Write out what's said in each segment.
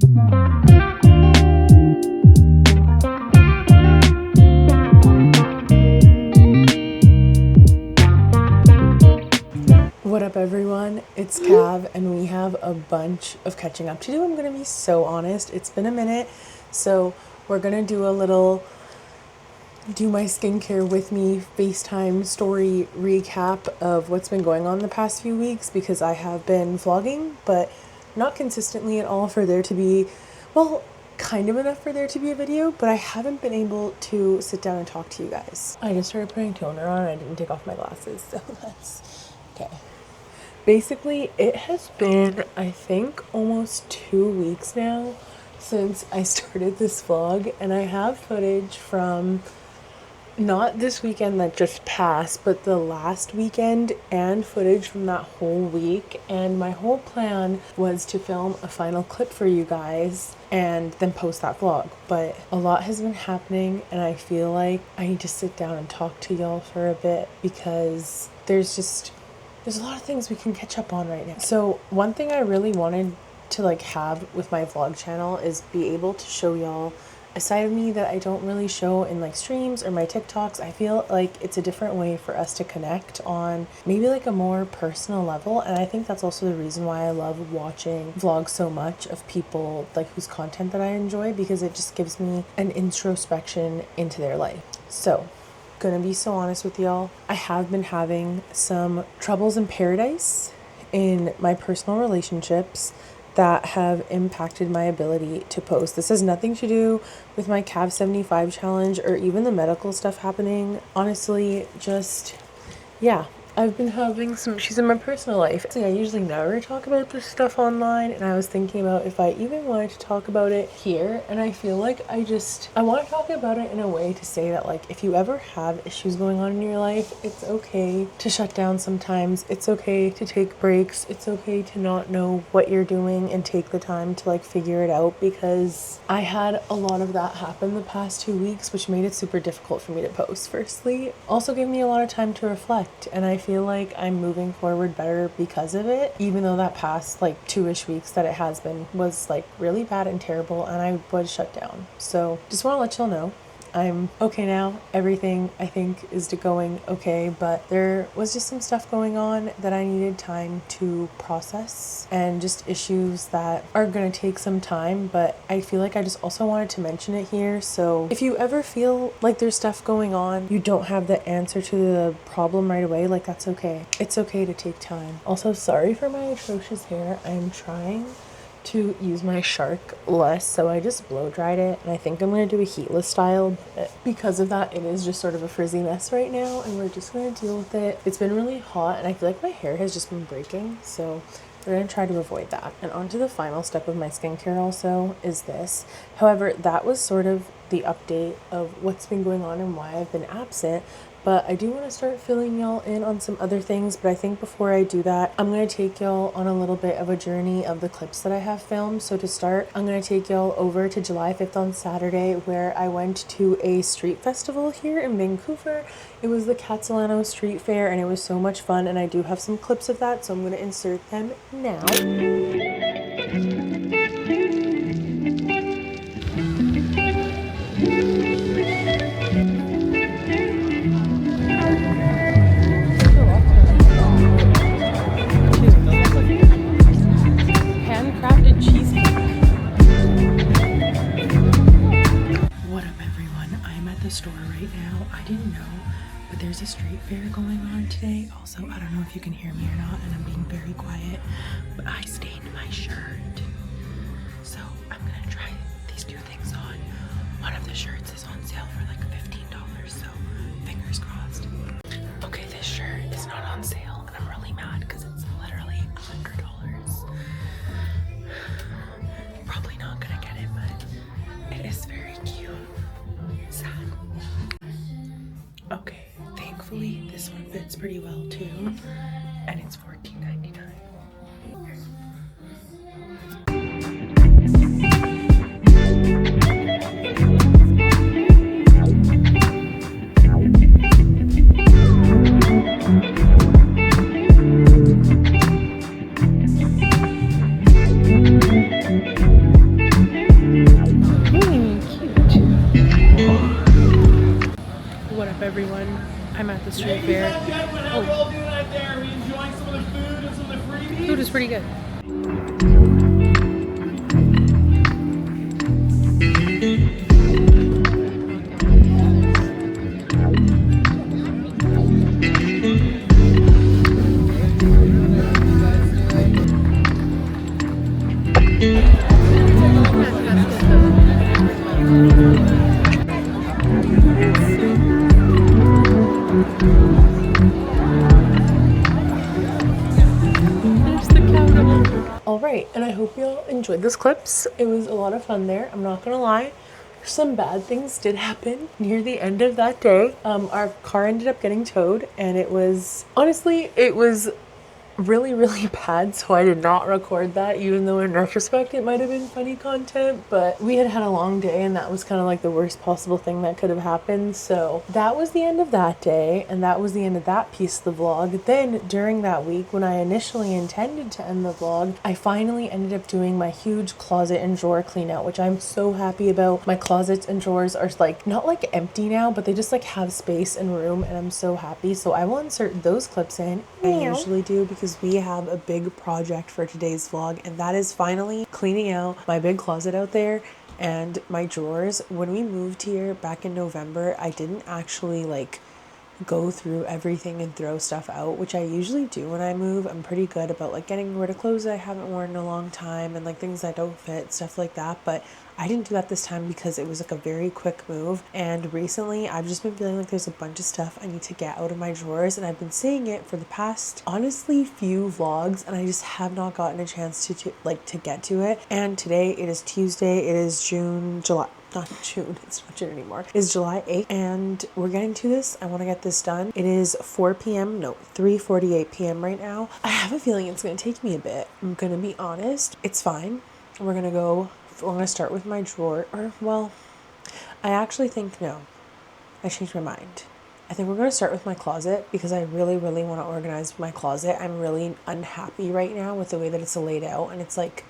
What up everyone, it's Cav and we have a bunch of catching up to do. I'm gonna be so honest, it's been a minute, so we're gonna do a little do my skincare with me FaceTime story recap of what's been going on the past few weeks, because I have been vlogging but not consistently at all for there to be, well, kind of enough for there to be a video, but I haven't been able to sit down and talk to you guys. I just started putting toner on and I didn't take off my glasses, so that's okay. Basically, it has been, I think, almost 2 weeks now since I started this vlog, and I have footage from not this weekend that just passed, but the last weekend, and footage from that whole week. And my whole plan was to film a final clip for you guys and then post that vlog, but a lot has been happening and I feel like I need to sit down and talk to y'all for a bit, because there's a lot of things we can catch up on right now. So one thing I really wanted to have with my vlog channel is be able to show y'all a side of me that I don't really show in streams or my TikToks. I feel like it's a different way for us to connect on maybe a more personal level, and I think that's also the reason why I love watching vlogs so much of people whose content that I enjoy, because it just gives me an introspection into their life. So gonna be so honest with y'all, I have been having some troubles in paradise in my personal relationships that have impacted my ability to post. This has nothing to do with my Cav 75 challenge or even the medical stuff happening. Honestly, just yeah, I've been having some issues in my personal life. I usually never talk about this stuff online, and I was thinking about if I even wanted to talk about it here, and I feel like I want to talk about it in a way to say that if you ever have issues going on in your life, it's okay to shut down sometimes. It's okay to take breaks. It's okay to not know what you're doing and take the time to figure it out, because I had a lot of that happen the past 2 weeks, which made it super difficult for me to post. Firstly, also gave me a lot of time to reflect, and I feel like I'm moving forward better because of it, even though that past 2-ish weeks that it has been was really bad and terrible, and I was shut down. So just want to let y'all know I'm okay now. Everything I think is going okay, but there was just some stuff going on that I needed time to process, and just issues that are gonna take some time, but I feel like I just also wanted to mention it here. So if you ever feel like there's stuff going on, you don't have the answer to the problem right away, that's okay. It's okay to take time. Also, sorry for my atrocious hair. I'm trying to use my shark less, so I just blow dried it, and I think I'm going to do a heatless style, but because of that it is just sort of a frizzy mess right now, and we're just going to deal with it. It's been really hot and I feel like my hair has just been breaking, so we're going to try to avoid that. And on to the final step of my skincare also is this. However, that was sort of the update of what's been going on and why I've been absent. But I do want to start filling y'all in on some other things, but I think before I do that, I'm going to take y'all on a little bit of a journey of the clips that I have filmed. So to start, I'm going to take y'all over to July 5th on Saturday, where I went to a street festival here in Vancouver. It was the Catalano Street Fair, and it was so much fun, and I do have some clips of that, so I'm going to insert them now. Store right now. I didn't know, but there's a street fair going on today. Also, I don't know if you can hear me or not, and I'm being very quiet, but I stained my shirt, so I'm gonna try these two things on. One of the shirts is on sale for $15, so fingers crossed. Okay, this shirt is not on sale, and I'm really mad because it's literally $100. Probably not gonna get it, but it is very cute. Sad. Okay, thankfully this one fits pretty well too, and it's $14.99. everyone? I'm at the street fair. How y'all doing out there? Are we enjoying some of the food and some of the freebies? Food is pretty good. All right, and I hope y'all enjoyed this clips. It was a lot of fun there. I'm not gonna lie. Some bad things did happen near the end of that day. Our car ended up getting towed, and it was really, really bad, so I did not record that, even though in retrospect it might have been funny content. But we had had a long day, and that was kind of like the worst possible thing that could have happened. So that was the end of that day, and that was the end of that piece of the vlog. Then during that week, when I initially intended to end the vlog, I finally ended up doing my huge closet and drawer clean out, which I'm so happy about. My closets and drawers are like not like empty now, but they just like have space and room, and I'm so happy. So I will insert those clips in. I usually do, because we have a big project for today's vlog, and that is finally cleaning out my big closet out there and my drawers. When we moved here back in November, I didn't actually like go through everything and throw stuff out, which I usually do when I move. I'm pretty good about like getting rid of clothes that I haven't worn in a long time and like things that don't fit, stuff like that. But I didn't do that this time because it was like a very quick move. And recently I've just been feeling like there's a bunch of stuff I need to get out of my drawers, and I've been saying it for the past honestly few vlogs, and I just have not gotten a chance to get to it. And today it is Tuesday, it is not June, it's not June anymore. It's July 8th, and we're getting to this. I want to get this done. It is 4 p.m. No, 3:48 p.m. right now. I have a feeling it's going to take me a bit. I'm going to be honest. It's fine. We're going to start with my drawer. I actually think, no, I changed my mind. I think we're going to start with my closet, because I really, really want to organize my closet. I'm really unhappy right now with the way that it's laid out, and it's like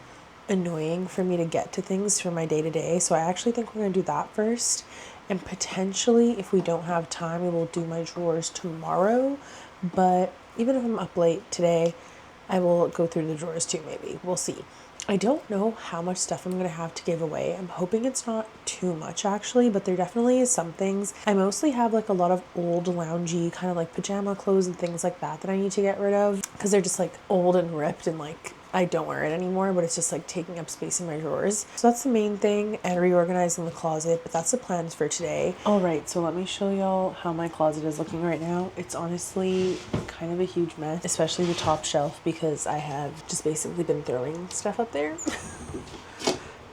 annoying for me to get to things for my day-to-day. So I actually think we're going to do that first, and potentially if we don't have time, we will do my drawers tomorrow. But even if I'm up late today, I will go through the drawers too. Maybe we'll see. I don't know how much stuff I'm going to have to give away. I'm hoping it's not too much actually, but there definitely is some things. I mostly have like a lot of old loungy kind of like pajama clothes and things like that I need to get rid of, because they're just like old and ripped, and like I don't wear it anymore, but it's just like taking up space in my drawers. So that's the main thing, and reorganizing the closet, but that's the plans for today. All right, so let me show y'all how my closet is looking right now. It's honestly kind of a huge mess, especially the top shelf, because I have just basically been throwing stuff up there.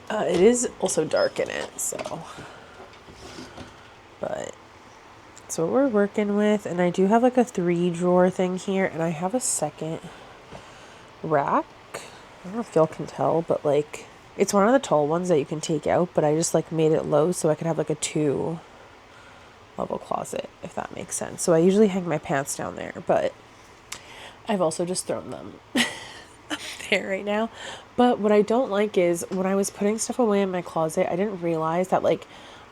It is also dark in it, so. But that's what we're working with. And I do have like a 3-drawer thing here, and I have a second rack. I don't know if y'all can tell, but like it's one of the tall ones that you can take out, but I just like made it low so I could have like a 2-level closet, if that makes sense. So I usually hang my pants down there, but I've also just thrown them up there right now. But what I don't like is when I was putting stuff away in my closet, I didn't realize that like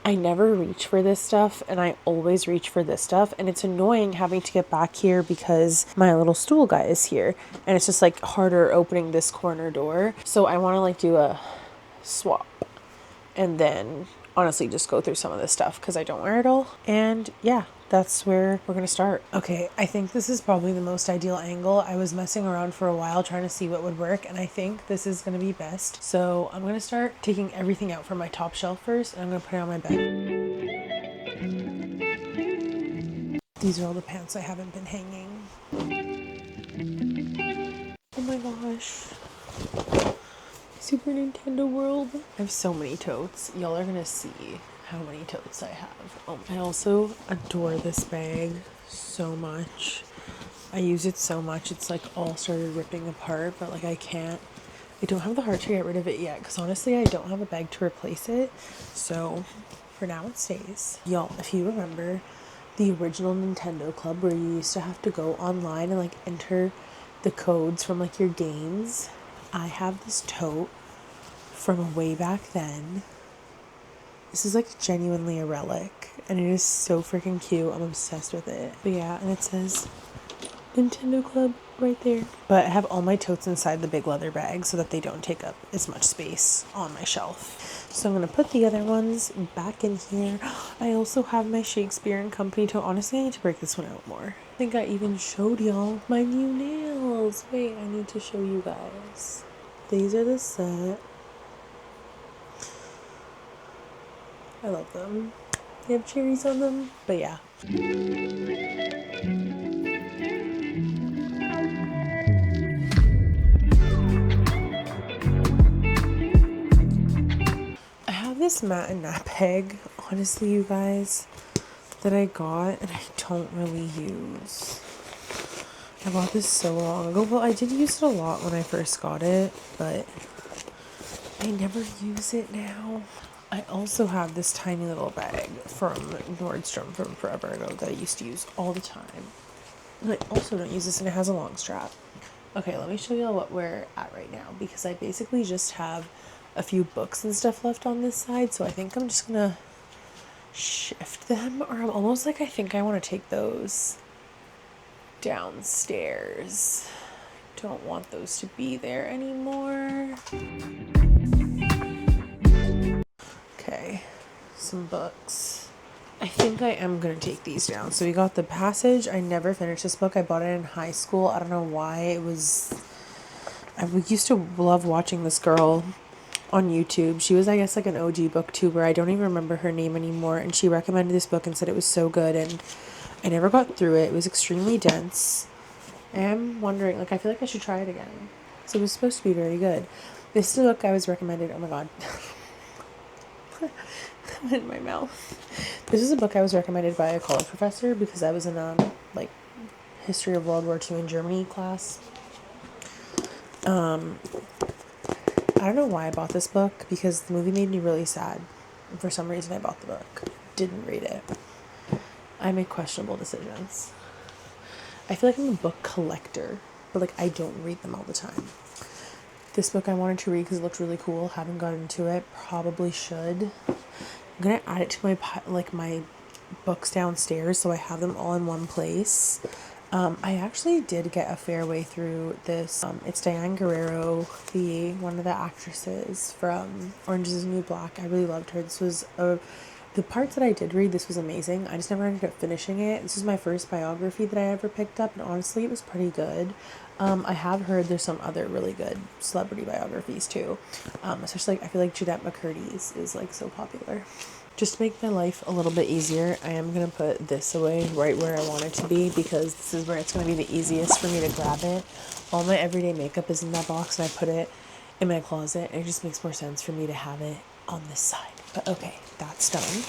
I never reach for this stuff, and I always reach for this stuff, and it's annoying having to get back here because my little stool guy is here, and it's just like harder opening this corner door. So I want to like do a swap, and then honestly just go through some of this stuff because I don't wear it all. And yeah, that's where we're gonna start. Okay, I think this is probably the most ideal angle. I was messing around for a while trying to see what would work, and I think this is gonna be best. So I'm gonna start taking everything out from my top shelf first, and I'm gonna put it on my bed. These are all the pants I haven't been hanging. Oh my gosh. Super Nintendo World. I have so many totes. Y'all are gonna see how many totes I have. I also adore this bag so much. I use it so much. It's like all started ripping apart, but like I don't have the heart to get rid of it yet, because honestly I don't have a bag to replace it. So for now it stays. Y'all, if you remember the original Nintendo Club where you used to have to go online and like enter the codes from like your games, I have this tote from way back then. This is like genuinely a relic, and it is so freaking cute. I'm obsessed with it. But yeah, and it says Nintendo Club right there. But I have all my totes inside the big leather bag so that they don't take up as much space on my shelf. So I'm gonna put the other ones back in here. I also have my Shakespeare and Company tote. Honestly, I need to break this one out more. I think I even showed y'all my new nails. Wait, I need to show you guys. These are the set. I love them. They have cherries on them, but yeah. I have this mat and nap bag, honestly, you guys, that I got and I don't really use. I bought this so long ago. Well, I did use it a lot when I first got it, but I never use it now. I also have this tiny little bag from Nordstrom from forever ago that I used to use all the time. And I also don't use this, and it has a long strap. Okay, let me show y'all what we're at right now, because I basically just have a few books and stuff left on this side, so I think I'm just gonna shift them, or I'm almost like I think I want to take those downstairs. Don't want those to be there anymore. Okay, some books. I think I am going to take these down. So we got The Passage. I never finished this book. I bought it in high school. I don't know why. I used to love watching this girl on YouTube. She was, I guess, like an OG booktuber. I don't even remember her name anymore. And she recommended this book and said it was so good. And I never got through it. It was extremely dense. I am wondering, like, I feel like I should try it again. So it was supposed to be very good. This is a book I was recommended. Oh my god. In my mouth. This is a book I was recommended by a college professor because I was in like history of World War II in Germany class. I don't know why I bought this book, because the movie made me really sad. And for some reason I bought the book. Didn't read it. I make questionable decisions. I feel like I'm a book collector, but like I don't read them all the time. This book I wanted to read because it looked really cool. Haven't gotten into it. Probably should. I'm gonna add it to my books downstairs so I have them all in one place. I actually did get a fair way through this. It's Diane Guerrero, one of the actresses from Orange Is the New Black. I really loved her. This was the parts that I did read. This was amazing. I just never ended up finishing it. This is my first biography that I ever picked up, and honestly, it was pretty good. I have heard there's some other really good celebrity biographies too. Especially, I feel like Jeanette McCurdy's is like so popular. Just to make my life a little bit easier, I am going to put this away right where I want it to be, because this is where it's going to be the easiest for me to grab it. All my everyday makeup is in that box, and I put it in my closet, and it just makes more sense for me to have it on this side. But okay, that's done.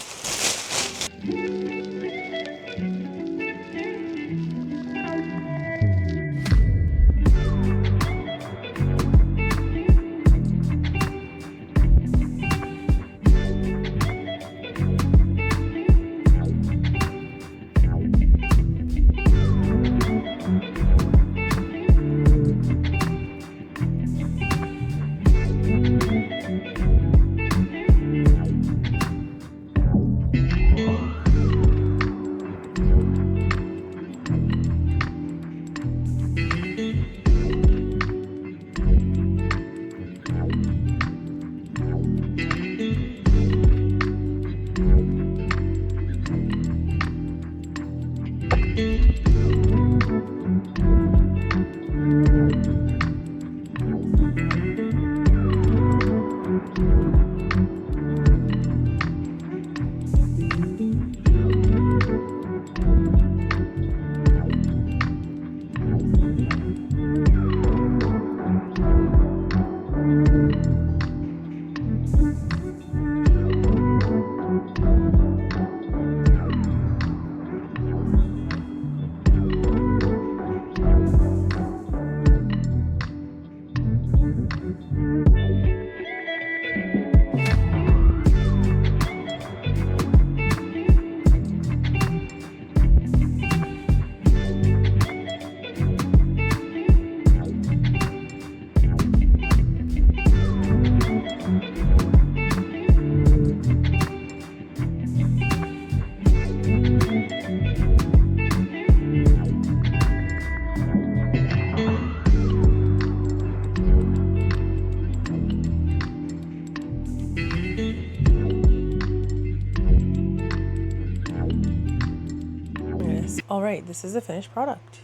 All right, this is the finished product.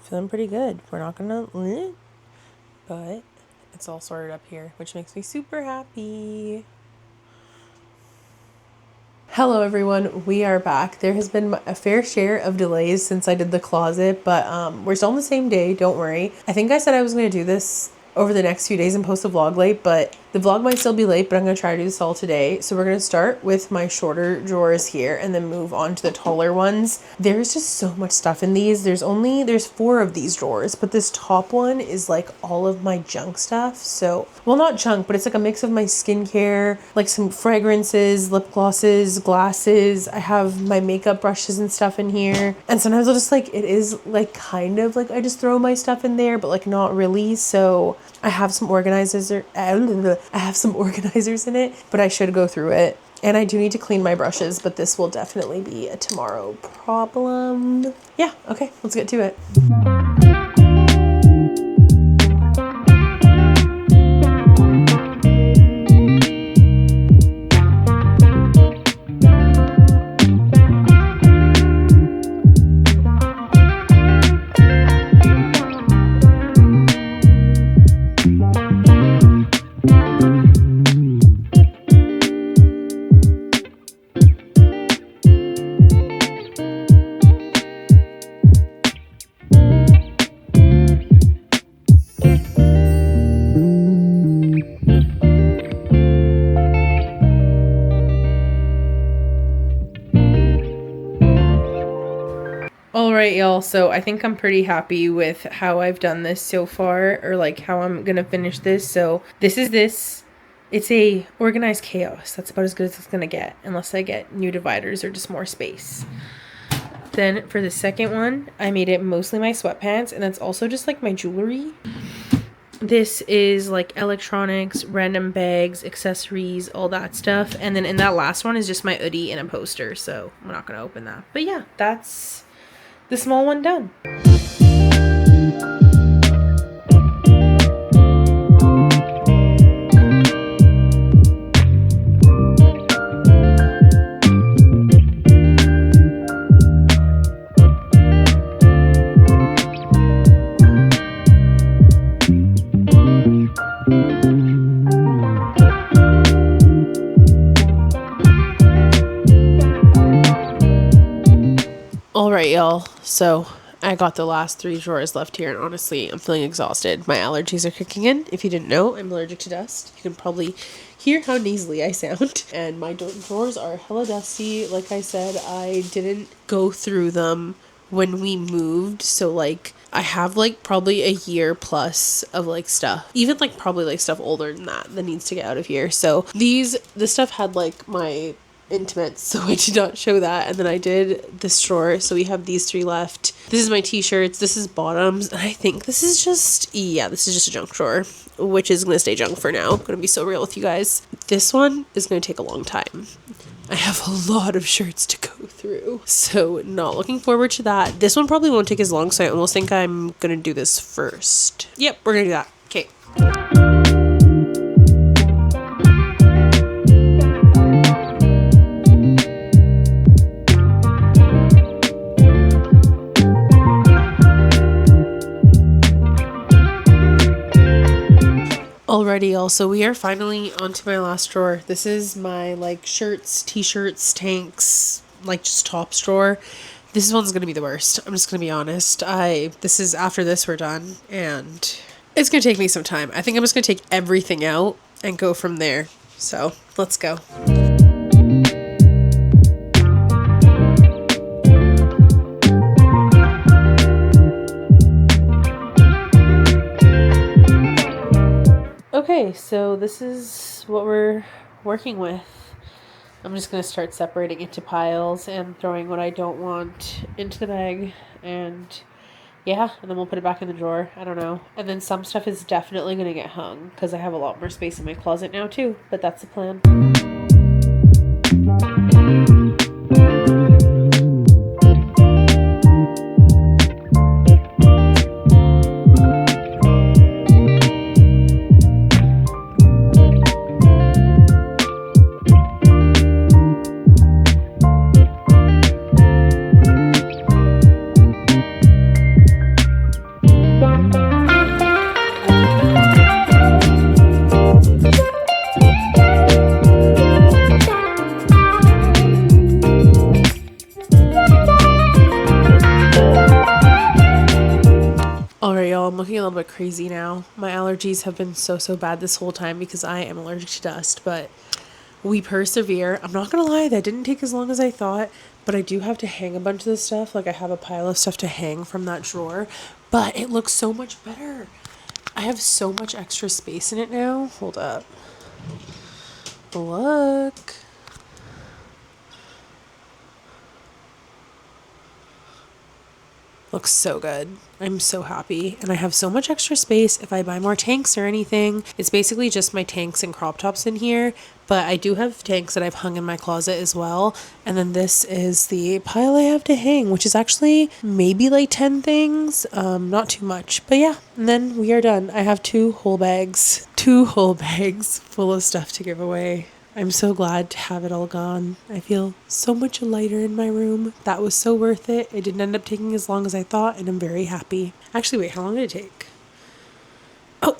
Feeling pretty good. We're not gonna, but it's all sorted up here, which makes me super happy. Hello everyone, we are back. There has been a fair share of delays since I did the closet, but we're still on the same day, don't worry. I think I said I was going to do this over the next few days and post the vlog late, but the vlog might still be late, but I'm going to try to do this all today. So we're going to start with my shorter drawers here and then move on to the taller ones. There's just so much stuff in these. There's 4 of these drawers, but this top one is like all of my junk stuff. So, well, not junk, but it's like a mix of my skincare, like some fragrances, lip glosses, glasses. I have my makeup brushes and stuff in here. And sometimes I'll just like, it is like kind of like I just throw my stuff in there, but like not really. So I have some organizers in it, but I should go through it. And I do need to clean my brushes, but this will definitely be a tomorrow problem. Yeah, okay, let's get to it. Alright y'all, so I think I'm pretty happy with how I've done this so far, or like how I'm gonna finish this. So this is this. It's a organized chaos. That's about as good as it's gonna get, unless I get new dividers or just more space. Then for the second one, I made it mostly my sweatpants, and that's also just like my jewelry. This is like electronics, random bags, accessories, all that stuff. And then in that last one is just my hoodie and a poster, so I'm not gonna open that. But yeah, that's the small one done. Alright y'all, so I got the last 3 drawers left here, and honestly I'm feeling exhausted. My allergies are kicking in. If you didn't know, I'm allergic to dust. You can probably hear how nasally I sound. And my drawers are hella dusty. Like I said, I didn't go through them when we moved, so like I have like probably a year plus of like stuff, even like probably like stuff older than that needs to get out of here. So this stuff had like my intimates, so I did not show that. And then I did this drawer, so we have these 3 left. This is my t-shirts, this is bottoms, and I think this is just a junk drawer, which is gonna stay junk for now. I'm gonna be so real with you guys. This one is gonna take a long time. I have a lot of shirts to go through, so not looking forward to that. This one probably won't take as long, so I almost think I'm gonna do this first. Yep, we're gonna do that. Okay. Alrighty, also we are finally onto my last drawer. This is my like shirts, t-shirts, tanks, like just tops drawer. This one's gonna be the worst. I'm just gonna be honest. This is after this we're done, and it's gonna take me some time. I think I'm just gonna take everything out and go from there. So let's go. Okay, so this is what we're working with. I'm just going to start separating into piles and throwing what I don't want into the bag, and yeah, and then we'll put it back in the drawer. I don't know. And then some stuff is definitely going to get hung because I have a lot more space in my closet now too, but that's the plan. crazy now. My allergies have been so bad this whole time because I am allergic to dust, but we persevere. I'm not gonna lie, that didn't take as long as I thought, but I do have to hang a bunch of this stuff. Like, I have a pile of stuff to hang from that drawer, but it looks so much better. I have so much extra space in it now. Hold up. Look. Looks so good. I'm so happy. And I have so much extra space if I buy more tanks or anything. It's basically just my tanks and crop tops in here, but I do have tanks that I've hung in my closet as well. And then this is the pile I have to hang, which is actually maybe like 10 things. Not too much, but yeah. And then we are done. I have 2 whole bags full of stuff to give away. I'm so glad to have it all gone. I feel so much lighter in my room. That was so worth it. It didn't end up taking as long as I thought, and I'm very happy. Actually, wait, how long did it take? Oh,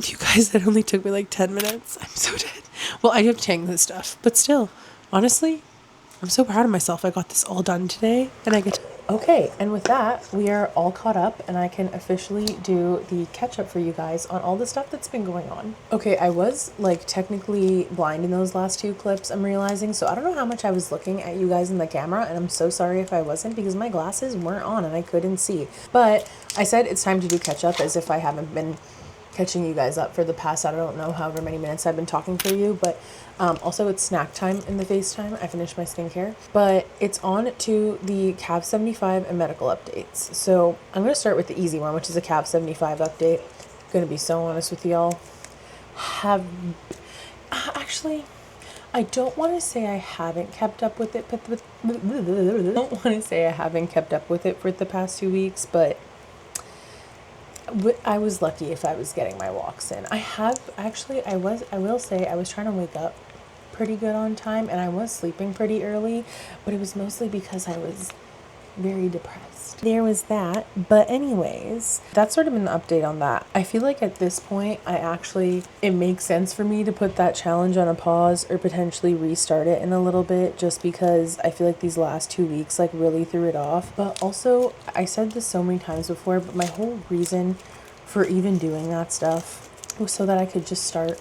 you guys, that only took me like 10 minutes. I'm so dead. Well, I have to hang this stuff, but still, honestly, I'm so proud of myself. I got this all done today, and I get to... Okay, and with that, we are all caught up, and I can officially do the catch up for you guys on all the stuff that's been going on. Okay, I was like technically blind in those last 2 clips, I'm realizing, so I don't know how much I was looking at you guys in the camera, and I'm so sorry if I wasn't because my glasses weren't on and I couldn't see. But I said it's time to do catch up as if I haven't been catching you guys up for the past, I don't know, however many minutes I've been talking for you, but also it's snack time in the FaceTime. I finished my skincare, but it's on to the CAV 75 and medical updates. So I'm going to start with the easy one, which is a CAV 75 update. I'm going to be so honest with y'all. Actually, I don't want to say I haven't kept up with it, but I don't want to say I haven't kept up with it for the past 2 weeks, but I was lucky if I was getting my walks in. I will say I was trying to wake up pretty good on time, and I was sleeping pretty early, but it was mostly because I was very depressed. There was that, but anyways, that's sort of an update on that. I feel like at this point, it makes sense for me to put that challenge on a pause or potentially restart it in a little bit, just because I feel like these last 2 weeks like really threw it off. But also, I said this so many times before, but my whole reason for even doing that stuff was so that I could just start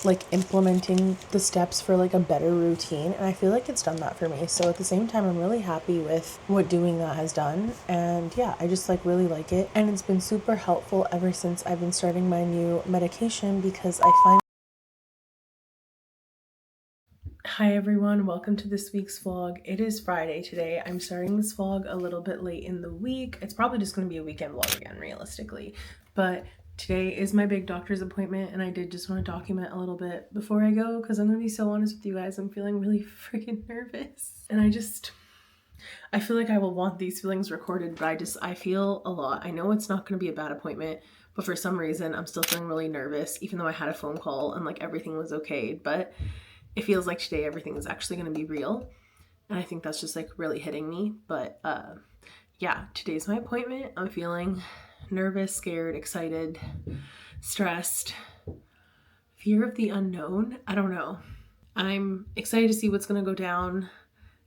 like implementing the steps for like a better routine, and I feel like it's done that for me. So at the same time, I'm really happy with what doing that has done, and yeah, I just like really like it, and it's been super helpful ever since I've been starting my new medication because I find... Hi everyone, welcome to this week's vlog. It is Friday today. I'm starting this vlog a little bit late in the week. It's probably just going to be a weekend vlog again, realistically, but today is my big doctor's appointment, and I did just want to document a little bit before I go because I'm going to be so honest with you guys. I'm feeling really freaking nervous, and I feel like I will want these feelings recorded, but I feel a lot. I know it's not going to be a bad appointment, but for some reason I'm still feeling really nervous, even though I had a phone call and like everything was okay, but it feels like today everything is actually going to be real, and I think that's just like really hitting me. But yeah, today's my appointment. I'm feeling nervous, scared, excited, stressed, fear of the unknown. I don't know. I'm excited to see what's going to go down.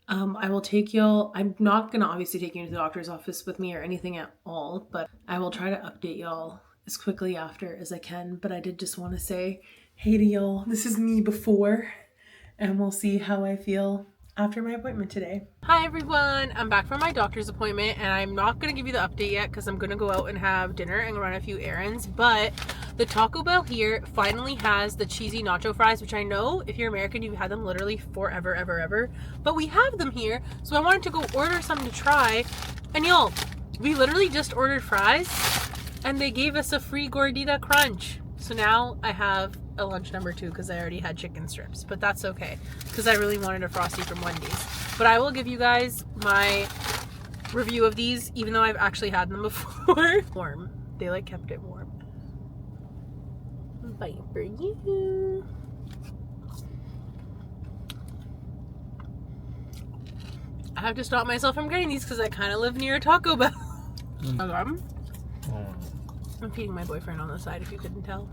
I will take y'all. I'm not going to obviously take you to the doctor's office with me or anything at all, but I will try to update y'all as quickly after as I can. But I did just want to say, hey to y'all, this is me before, and we'll see how I feel after my appointment today. Hi everyone, I'm back from my doctor's appointment, and I'm not going to give you the update yet because I'm going to go out and have dinner and run a few errands, but the Taco Bell here finally has the cheesy nacho fries, which I know if you're American you've had them literally forever, ever, but we have them here, so I wanted to go order some to try. And y'all, we literally just ordered fries and they gave us a free gordita crunch. So now I have a lunch number 2 because I already had chicken strips, but that's okay because I really wanted a Frosty from Wendy's. But I will give you guys my review of these, even though I've actually had them before. Warm. They like kept it warm. Bite for you. I have to stop myself from getting these because I kind of live near a Taco Bell. I'm feeding my boyfriend on the side, if you couldn't tell.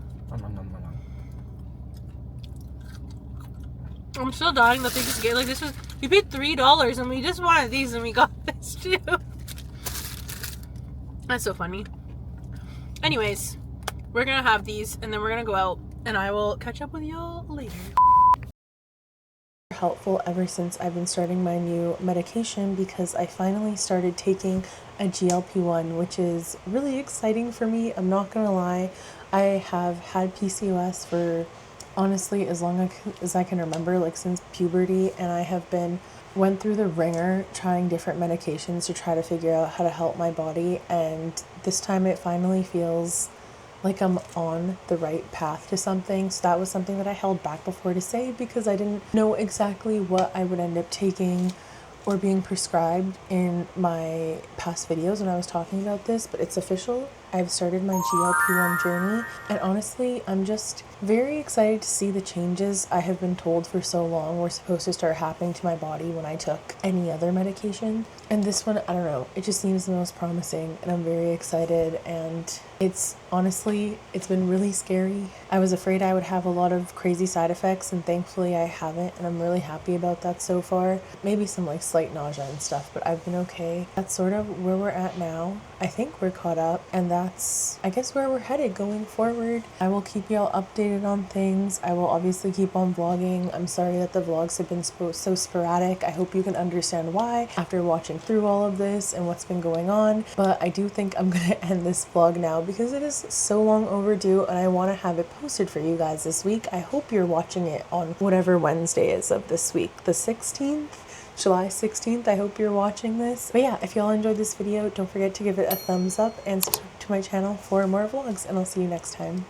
I'm still dying that they just get like this was. We paid $3 and we just wanted these and we got this too. That's so funny. Anyways, we're gonna have these and then we're gonna go out and I will catch up with y'all later. Helpful ever since I've been starting my new medication because I finally started taking a GLP-1, which is really exciting for me. I'm not gonna lie, I have had PCOS for honestly as long as I can remember, like since puberty, and I have went through the ringer trying different medications to try to figure out how to help my body, and this time it finally feels like I'm on the right path to something. So that was something that I held back before to say because I didn't know exactly what I would end up taking or being prescribed in my past videos when I was talking about this, but it's official. I've started my GLP-1 journey, and honestly, I'm just very excited to see the changes I have been told for so long were supposed to start happening to my body when I took any other medication. And this one, I don't know, it just seems the most promising, and I'm very excited, and it's been really scary. I was afraid I would have a lot of crazy side effects, and thankfully I haven't, and I'm really happy about that so far. Maybe some like slight nausea and stuff, but I've been okay. That's sort of where we're at now. I think we're caught up, and that's, I guess, where we're headed going forward. I will keep y'all updated on things. I will obviously keep on vlogging. I'm sorry that the vlogs have been so sporadic. I hope you can understand why after watching through all of this and what's been going on, but I do think I'm gonna end this vlog now because it is so long overdue and I want to have it posted for you guys this week. I hope you're watching it on whatever Wednesday is of this week, the 16th. July 16th. I hope you're watching this. But yeah, if y'all enjoyed this video, don't forget to give it a thumbs up and subscribe to my channel for more vlogs, and I'll see you next time.